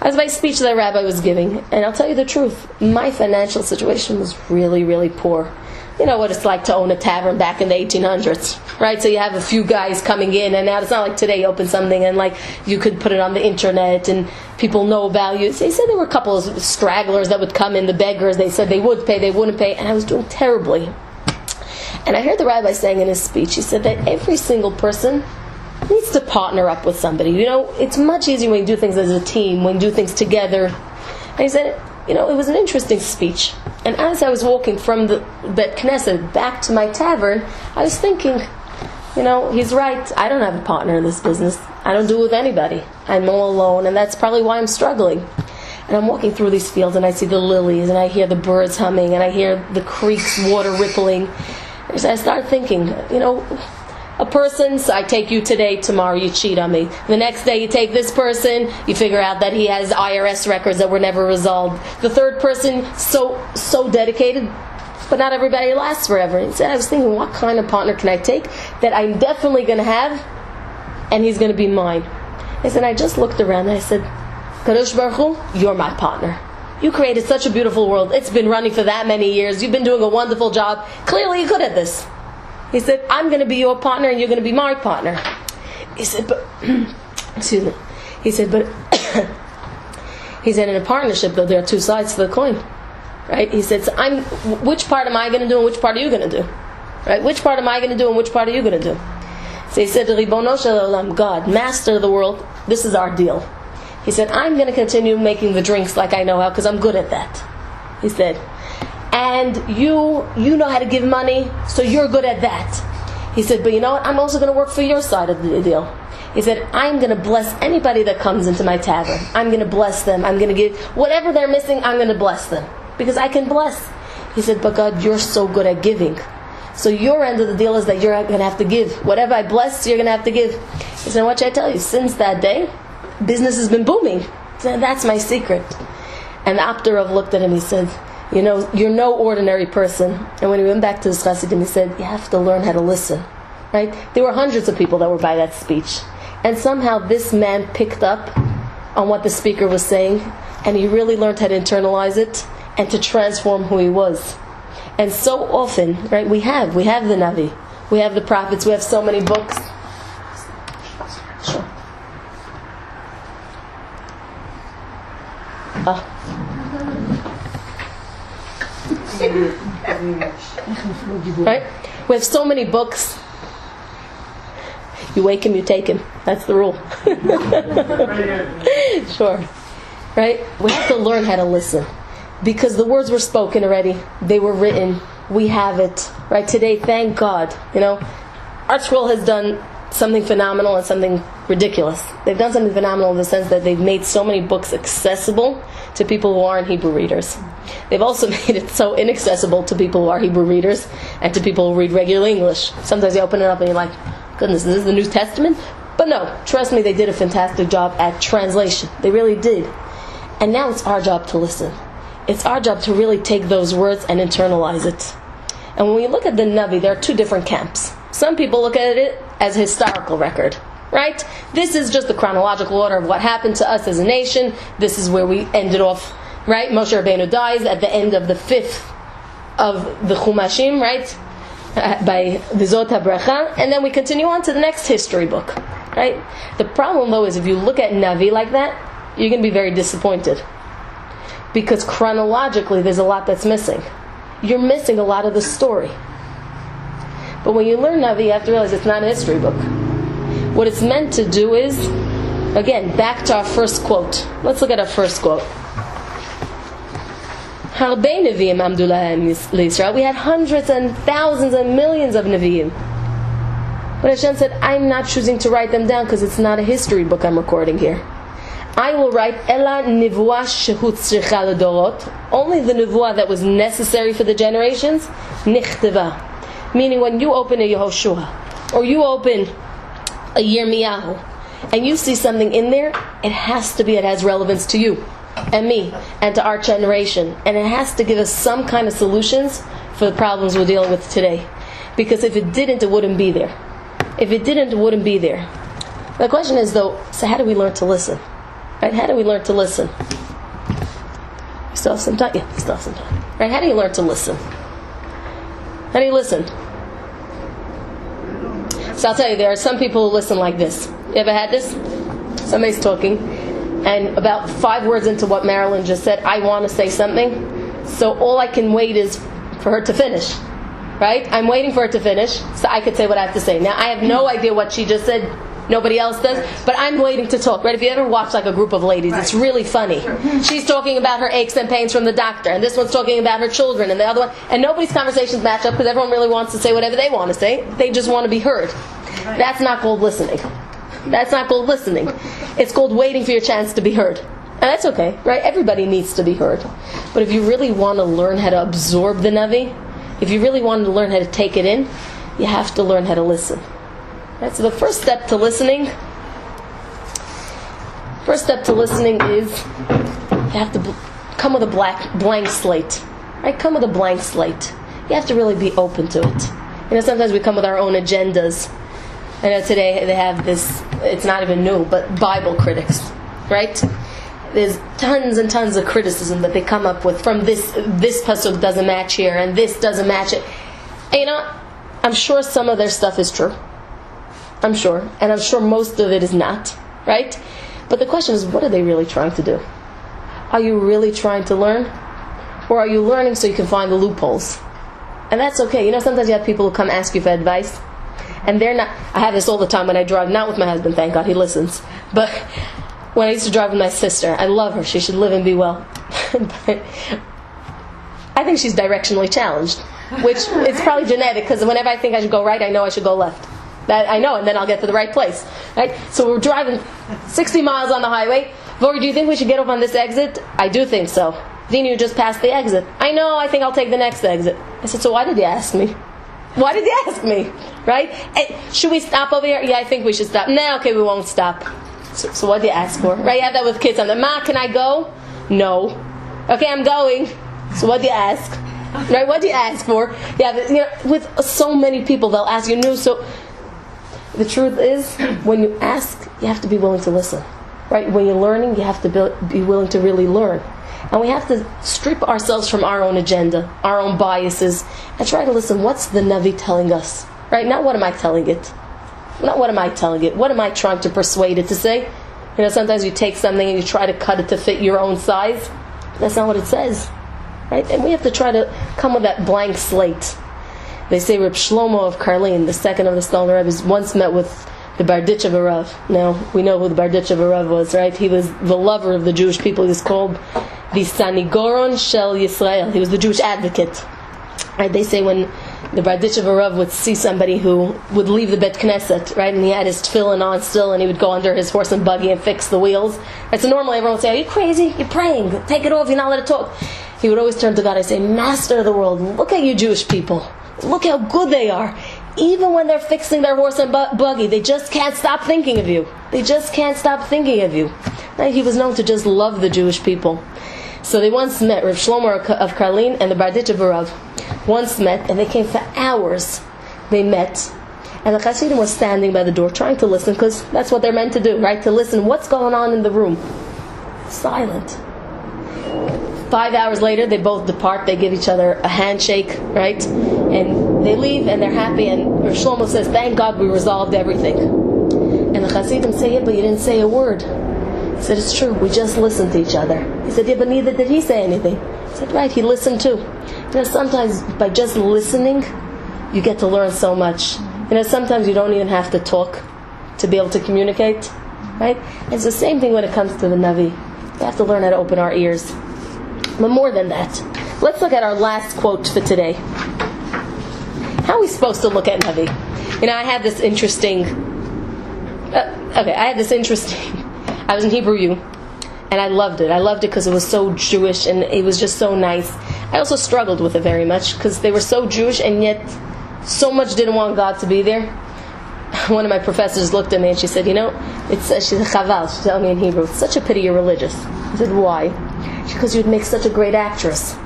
I was by a speech that a rabbi was giving, and I'll tell you the truth, my financial situation was really, really poor. You know what it's like to own a tavern back in the 1800s, right? So you have a few guys coming in, and now it's not like today you open something and like you could put it on the internet and people know about you. So he said there were a couple of stragglers that would come in, the beggars. They said they would pay, they wouldn't pay, and I was doing terribly. And I heard the rabbi saying in his speech, he said that every single person needs to partner up with somebody. You know, it's much easier when you do things as a team, when you do things together. And he said, you know, it was an interesting speech. And as I was walking from the Bet Knesset back to my tavern, I was thinking, you know, he's right. I don't have a partner in this business. I don't do it with anybody. I'm all alone, and that's probably why I'm struggling. And I'm walking through these fields, and I see the lilies, and I hear the birds humming, and I hear the creek's water rippling. And so I started thinking, you know, a person, so I take you today, tomorrow you cheat on me. The next day you take this person, you figure out that he has IRS records that were never resolved. The third person, so dedicated, but not everybody lasts forever. Instead, I was thinking, what kind of partner can I take that I'm definitely going to have, and he's going to be mine? I said, I just looked around and I said, Kadosh Baruch Hu, you're my partner. You created such a beautiful world. It's been running for that many years. You've been doing a wonderful job. Clearly you're good at this. He said, I'm going to be your partner and you're going to be my partner. He said, but, excuse me. He said, but, he said, in a partnership, though, there are two sides to the coin. Right? He said, so which part am I going to do and which part are you going to do? Right? Which part am I going to do and which part are you going to do? So he said, Ribono shel Olam, God, master of the world, this is our deal. He said, I'm going to continue making the drinks like I know how because I'm good at that. He said, and you know how to give money, so you're good at that. He said, but you know what? I'm also going to work for your side of the deal. He said, I'm going to bless anybody that comes into my tavern. I'm going to bless them. I'm going to give whatever they're missing, I'm going to bless them. Because I can bless. He said, but God, you're so good at giving. So your end of the deal is that you're going to have to give. Whatever I bless, you're going to have to give. He said, what should I tell you? Since that day, business has been booming. He said, that's my secret. And the Abdurov looked at him, he said, you know, you're no ordinary person. And when he went back to his Chassidim, he said, you have to learn how to listen. Right? There were hundreds of people that were by that speech. And somehow this man picked up on what the speaker was saying, and he really learned how to internalize it and to transform who he was. And so often, right, we have the Navi, we have the prophets, we have so many books. Sure. Right? We have so many books. You wake him, you take him. That's the rule. Sure. Right? We have to learn how to listen. Because the words were spoken already. They were written. We have it. Right? Today, thank God. You know, Art Scroll has done something phenomenal and something ridiculous. They've done something phenomenal in the sense that they've made so many books accessible to people who aren't Hebrew readers. They've also made it so inaccessible to people who are Hebrew readers and to people who read regular English. Sometimes you open it up and you're like, goodness, this is the New Testament? But no, trust me, they did a fantastic job at translation. They really did. And now it's our job to listen. It's our job to really take those words and internalize it. And when we look at the Navi, there are two different camps. Some people look at it as a historical record, right? This is just the chronological order of what happened to us as a nation. This is where we ended off, right? Moshe Rabbeinu dies at the end of the 5th of the Chumashim, right? By the Zot HaBracha, and then we continue on to the next history book, right? The problem, though, is if you look at Navi like that, you're going to be very disappointed. Because chronologically, there's a lot that's missing. You're missing a lot of the story. But But when you learn Navi, you have to realize it's not a history book. What it's meant to do is, again, back to our first quote. Let's look at our first quote. Harbe Neviim amdu lahem l'Yisrael. We had hundreds and thousands and millions of Neviim. But Hashem said, I'm not choosing to write them down because it's not a history book I'm recording here. I will write Ela Nevuah Shehut Tzricha L'Dorot. Only the Nevuah that was necessary for the generations, Nichteva. Meaning when you open a Yehoshua, or you open a Yirmiyahu, and you see something in there, it has relevance to you, and me, and to our generation. And it has to give us some kind of solutions for the problems we're dealing with today. Because if it didn't, it wouldn't be there. If it didn't, it wouldn't be there. The question is though, so how do we learn to listen? Right? How do we learn to listen? We still have some time? Yeah, we still have some time. Right? How do you learn to listen? How do you listen? So I'll tell you, there are some people who listen like this. You ever had this? Somebody's talking, and about 5 words into what Marilyn just said, I want to say something, so all I can wait is for her to finish. Right? I'm waiting for her to finish, so I could say what I have to say. Now, I have no idea what she just said. Nobody else does, but I'm waiting to talk. Right? If you ever watch like a group of ladies, it's really funny. She's talking about her aches and pains from the doctor, and this one's talking about her children, and the other one, and nobody's conversations match up because everyone really wants to say whatever they want to say. They just want to be heard. That's not called listening. That's not called listening. It's called waiting for your chance to be heard. And that's okay, right? Everybody needs to be heard. But if you really want to learn how to absorb the Navi, if you really want to learn how to take it in, you have to learn how to listen. Right, so the first step to listening is you have to come with a blank slate. Right? Come with a blank slate. You have to really be open to it. Sometimes we come with our own agendas. I know today they have this, it's not even new, but Bible critics. Right? There's tons and tons of criticism that they come up with from this pasuk doesn't match here and this doesn't match it. And I'm sure some of their stuff is true. I'm sure. And I'm sure most of it is not. Right? But the question is, what are they really trying to do? Are you really trying to learn? Or are you learning so you can find the loopholes? And that's okay. Sometimes you have people who come ask you for advice. And they're not, I have this all the time when I drive, not with my husband, thank God, he listens. But when I used to drive with my sister, I love her, she should live and be well. But I think she's directionally challenged, which is probably genetic, because whenever I think I should go right, I know I should go left. That I know, and then I'll get to the right place. Right? So we're driving 60 miles on the highway. Vori, do you think we should get off on this exit? I do think so. Dina, you just passed the exit. I know, I think I'll take the next exit. I said, so why did you ask me? Why did you ask me? Right? Should we stop over here? Yeah, I think we should stop. No, okay, we won't stop. So what do you ask for? Right? You have that with kids. I'm like, Ma, can I go? No. Okay, I'm going. So what do you ask? Right? What do you ask for? Yeah, with so many people, they'll ask you no. So the truth is, when you ask, you have to be willing to listen. Right? When you're learning, you have to be willing to really learn. And we have to strip ourselves from our own agenda, our own biases, and try to listen. What's the Navi telling us? Right? Not what am I telling it? Not what am I telling it? What am I trying to persuade it to say? Sometimes you take something and you try to cut it to fit your own size. That's not what it says. Right? And we have to try to come with that blank slate. They say Reb Shlomo of Karlin, the second of the Stolen Rebbes, once met with the Barditch Rav. Now, we know who the Barditch Rav was, right? He was the lover of the Jewish people. He was called the Sanigoron Shel Yisrael. He was the Jewish advocate. Right? They say when the Barditch Rav would see somebody who would leave the Bet Knesset, right, and he had his tefillin on still, and he would go under his horse and buggy and fix the wheels. And so normally everyone would say, are you crazy? You're praying. Take it off. You're not allowed to talk. He would always turn to God and say, Master of the world, look at you Jewish people. Look how good they are. Even when they're fixing their horse and buggy, they just can't stop thinking of you. They just can't stop thinking of you. Right? He was known to just love the Jewish people. So they once met, Rav Shlomo of Karlin and the Barditch Rav once met, and they came for hours. They met, and the Hasidim was standing by the door trying to listen, because that's what they're meant to do, right? To listen. What's going on in the room? Silent. 5 hours later, they both depart. They give each other a handshake, right? And they leave, and they're happy. And Rav Shlomo says, "Thank God we resolved everything." And the Hasidim say, "Yeah, but you didn't say a word." He said, "It's true. We just listened to each other." He said, "Yeah, but neither did he say anything." He said, "Right, he listened too." Sometimes by just listening, you get to learn so much. Sometimes you don't even have to talk to be able to communicate, right? It's the same thing when it comes to the Navi. We have to learn how to open our ears. But more than that, let's look at our last quote for today. How are we supposed to look at Navi? I had this interesting... I was in Hebrew U, and I loved it. I loved it because it was so Jewish, and it was just so nice. I also struggled with it very much, because they were so Jewish, and yet so much didn't want God to be there. One of my professors looked at me and she said, she said, Chaval, she told me in Hebrew, it's such a pity you're religious. I said, why? Because you'd make such a great actress.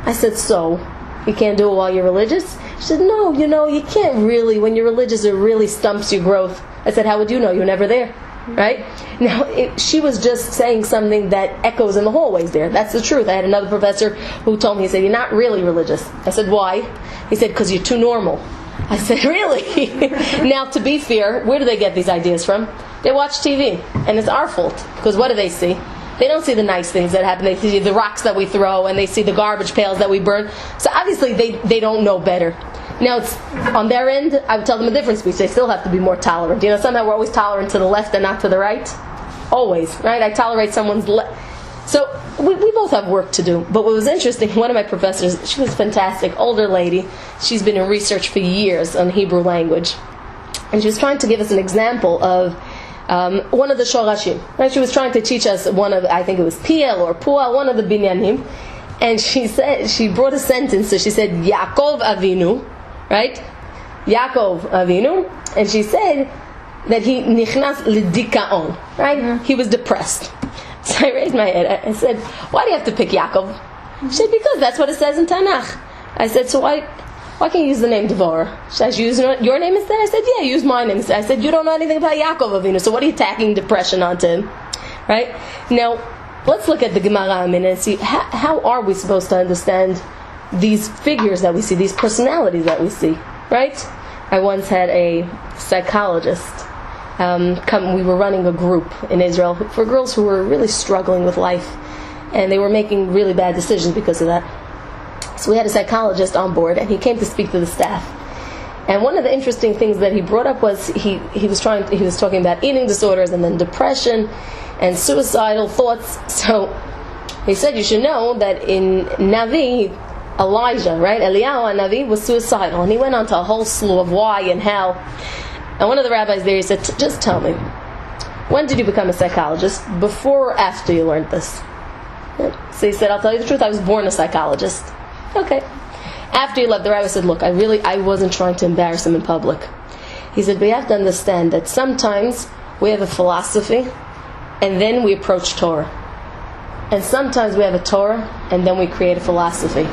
I said, so? You can't do it while you're religious? She said, no, you can't really. When you're religious, it really stumps your growth. I said, how would you know? You were never there, right? Now, she was just saying something that echoes in the hallways there. That's the truth. I had another professor who told me, he said, you're not really religious. I said, why? He said, because you're too normal. I said, really? Now, to be fair, where do they get these ideas from? They watch TV, and it's our fault. Because what do they see? They don't see the nice things that happen. They see the rocks that we throw, and they see the garbage pails that we burn. So obviously, they don't know better. Now, it's on their end, I would tell them a different speech. They still have to be more tolerant. Somehow we're always tolerant to the left and not to the right. Always, right? I tolerate someone's left. So we both have work to do. But what was interesting, one of my professors, she was fantastic, older lady. She's been in research for years on Hebrew language. And she was trying to give us an example of one of the shorashim. Right? She was trying to teach us one of, I think it was Piel or Pual, one of the binyanim. And she brought a sentence. So she said, Yaakov Avinu, right? Yaakov Avinu. And she said that he nichnas lidikaon, right? Mm-hmm. He was depressed. So I raised my head. I said, why do you have to pick Yaakov? She said, because that's what it says in Tanakh. I said, so why can't you use the name Devorah? Should I use your name instead? I said, yeah, use my name instead. I said, you don't know anything about Yaakov Avinu, so what are you tacking depression onto him? Right? Now, let's look at the Gemara a minute and see how are we supposed to understand these figures that we see, these personalities that we see, right? I once had a psychologist we were running a group in Israel for girls who were really struggling with life, and they were making really bad decisions because of that. So we had a psychologist on board, and he came to speak to the staff. And one of the interesting things that he brought up was he was talking about eating disorders and then depression and suicidal thoughts. So he said, you should know that in Navi, Elijah, right, Eliyahu Navi was suicidal, and he went on to a whole slew of why and how. And one of the rabbis there, he said, just tell me, when did you become a psychologist? Before or after you learned this? So he said, I'll tell you the truth, I was born a psychologist. Okay. After he left, the rabbi said, look, I wasn't trying to embarrass him in public. He said, but you have to understand that sometimes we have a philosophy, and then we approach Torah. And sometimes we have a Torah, and then we create a philosophy.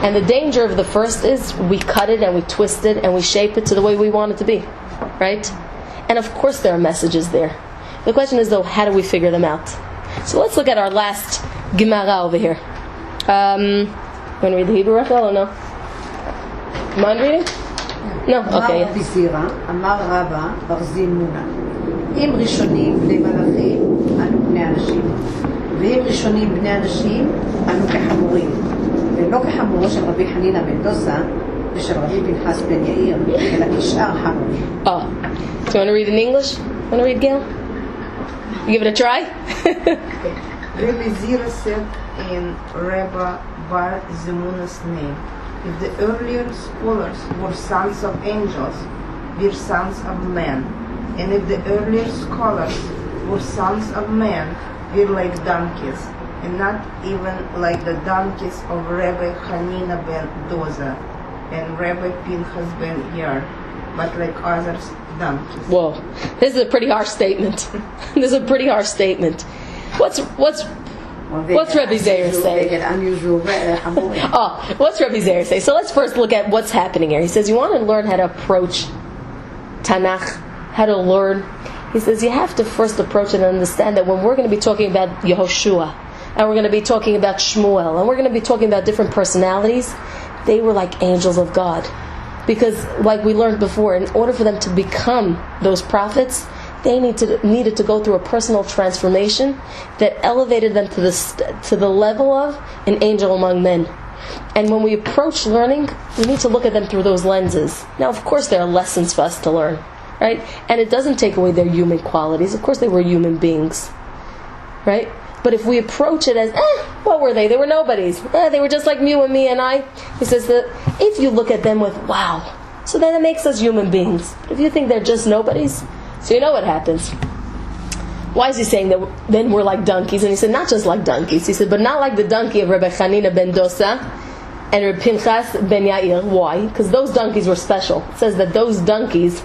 And the danger of the first is we cut it and we twist it and we shape it to the way we want it to be. Right? And of course there are messages there. The question is, though, how do we figure them out? So let's look at our last Gemara over here. You want to read the Hebrew, Rachel, or no? Mind reading? No? Okay. אמר בזירה, אמר רבא ברזיל מונה. אם ראשונים בני מלאכים, אנו בני אנשים. ואם ראשונים בני אנשים, אנו כחמורים. ולא כחמורו של רבי חנינא בן דוסה, ושל רבי פנחס בן יאיר, אלא כשאר חמורים. Oh. Do you want to read in English? Want to read, Gail? You give it a try? Rabbi Zira said in Rabbi Bar Zimuna's name, if the earlier scholars were sons of angels, we're sons of men. And if the earlier scholars were sons of men, we're like donkeys. And not even like the donkeys of Rabbi Hanina ben Doza and Rabbi Pinchas ben Yair, but like others donkeys. Whoa, this is a pretty harsh statement. This is a pretty harsh statement. What's Rabbi Zeir say? What's Rabbi Zeir say? So let's first look at what's happening here. He says you want to learn how to approach Tanakh, how to learn. He says you have to first approach it and understand that when we're going to be talking about Yehoshua, and we're going to be talking about Shmuel, and we're going to be talking about different personalities, they were like angels of God. Because, like we learned before, in order for them to become those prophets, they needed to go through a personal transformation that elevated them to the level of an angel among men. And when we approach learning, we need to look at them through those lenses. Now, of course, there are lessons for us to learn, right? And it doesn't take away their human qualities. Of course, they were human beings, right? But if we approach it as, what were they? They were nobodies. They were just like you and me and I. He says that if you look at them with, wow, so then it makes us human beings. If you think they're just nobodies, so you know what happens. Why is he saying that then we're like donkeys? And he said, not just like donkeys. He said, but not like the donkey of Rabbi Chanina ben Dosa and Rabbi Pinchas ben Yair. Why? Because those donkeys were special. It says that those donkeys,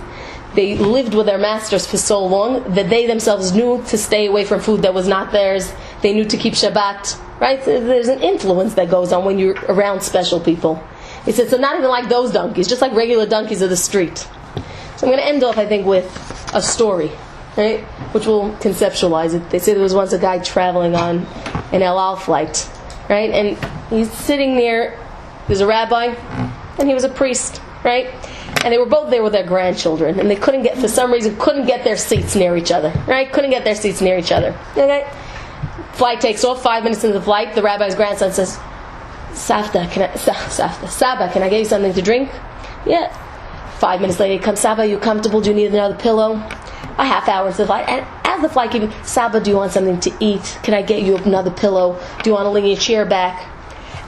they lived with their masters for so long that they themselves knew to stay away from food that was not theirs. They knew to keep Shabbat, right? So there's an influence that goes on when you're around special people. He said, so not even like those donkeys, just like regular donkeys of the street. So I'm going to end off, I think, with a story, right? Which will conceptualize it. They say there was once a guy traveling on an El Al flight, right? And he's sitting near, there's a rabbi, and he was a priest, right? And they were both there with their grandchildren, and they couldn't get, for some reason, couldn't get their seats near each other, right? Couldn't get their seats near each other. Okay? Flight takes off. 5 minutes into the flight, the rabbi's grandson says, Saba, can I get you something to drink? Yeah. 5 minutes later, he comes, Saba, you comfortable? Do you need another pillow? A half hour into the flight, and as the flight came, Saba, do you want something to eat? Can I get you another pillow? Do you want to lean your chair back?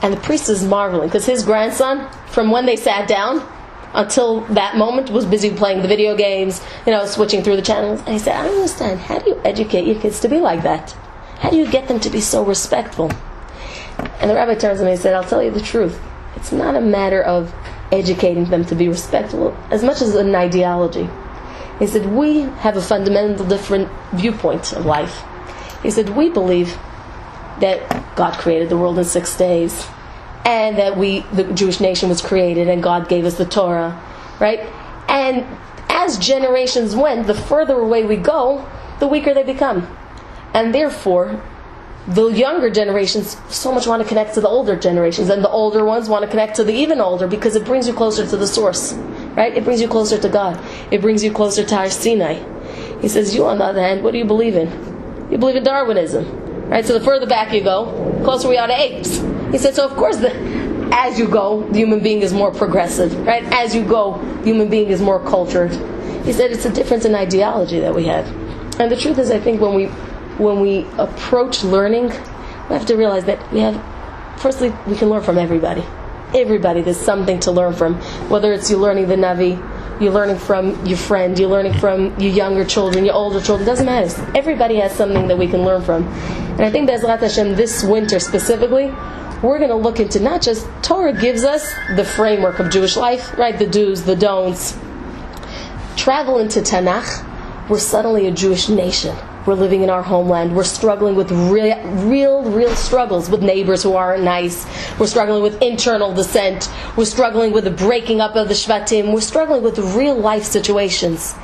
And the priest is marveling, because his grandson, from when they sat down until that moment, was busy playing the video games, switching through the channels. And he said, I don't understand. How do you educate your kids to be like that? How do you get them to be so respectful? And the rabbi turns to me and said, I'll tell you the truth. It's not a matter of educating them to be respectful as much as an ideology. He said, we have a fundamental different viewpoint of life. He said, we believe that God created the world in 6 days, and that the Jewish nation was created, and God gave us the Torah, right? And as generations went, the further away we go, the weaker they become. And therefore, the younger generations so much want to connect to the older generations, and the older ones want to connect to the even older, because it brings you closer to the source, right? It brings you closer to God. It brings you closer to Har Sinai. He says, you on the other hand, what do you believe in? You believe in Darwinism, right? So the further back you go, the closer we are to apes. He said, so of course, as you go, the human being is more progressive, right? As you go, the human being is more cultured. He said, it's a difference in ideology that we have. And the truth is, I think when we approach learning, we have to realize that firstly, we can learn from everybody. Everybody, there's something to learn from. Whether it's you learning the Navi, you're learning from your friend, you're learning from your younger children, your older children, it doesn't matter. Everybody has something that we can learn from. And I think Be'ezrat Hashem, this winter specifically, we're going to look into not just, Torah gives us the framework of Jewish life, right? The do's, the don'ts. Travel into Tanakh, we're suddenly a Jewish nation. We're living in our homeland. We're struggling with real struggles with neighbors who aren't nice. We're struggling with internal dissent. We're struggling with the breaking up of the Shvatim. We're struggling with real life situations.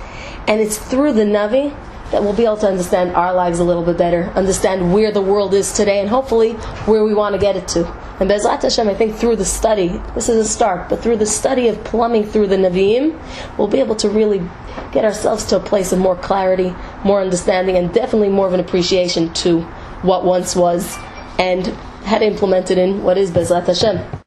And it's through the Navi that we'll be able to understand our lives a little bit better, understand where the world is today, and hopefully where we want to get it to. And Be'ezrat Hashem, I think through the study, this is a start, but through the study of plumbing through the Neviim, we'll be able to really get ourselves to a place of more clarity, more understanding, and definitely more of an appreciation to what once was and how to implement it in what is Be'ezrat Hashem.